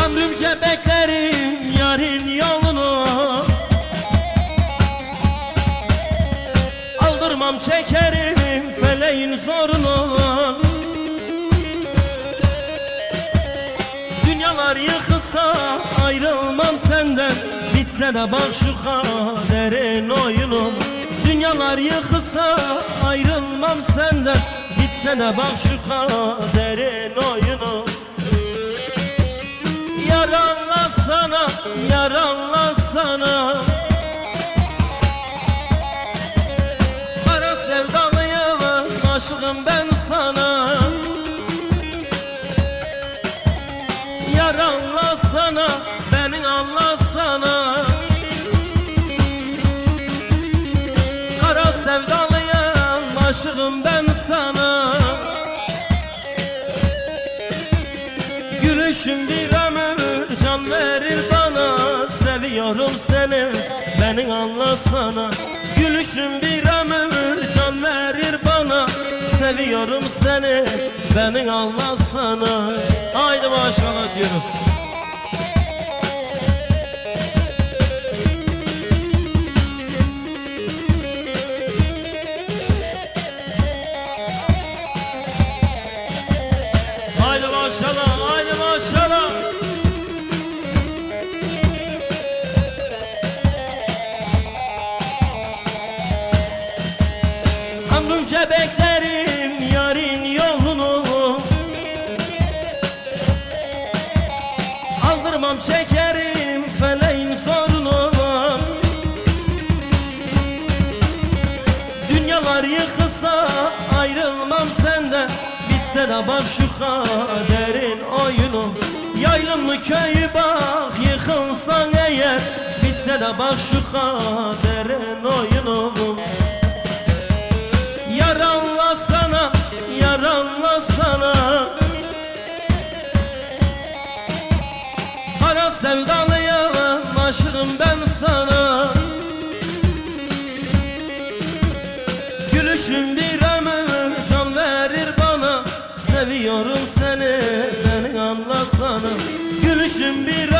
Ömrümce beklerim yarın yolunu, aldırmam çekerim feleğin zorunu. Dünyalar yıkılsa ayrılmam senden, bitse de bak şu kaderin oyunu. Dünyalar yıkılsa ayrılmam senden, bitse de bak şu kaderin oyunu. Yar Allah sana, yar Allah sana, kara sevdalıyım, aşığım ben sana. Yar Allah sana, beni Allah sana, kara sevdalıyım, aşığım ben sana. Gülüşün bir ömür can verir bana, seviyorum seni, beni anlasana. Gülüşün bir ömür can verir bana, seviyorum seni, beni anlasana. Haydi maşallah diyoruz. Haydi maşallah, haydi maşallah. Ömrümce beklerim yarın yolunu, aldırmam çekerim feleğin zorunu. Dünyalar yıkılsa ayrılmam senden, bitse de bak şu kaderin oyunu. Yaylımlı köyü bak yıkılsan eğer, bitse de bak şu kaderin oyunu. Yar Allah sana, yar Allah sana, kara sevdalıyım, aşığım ben sana. Gülüşün bir ömür can verir bana, seviyorum seni, beni anlasana. Gülüşün bir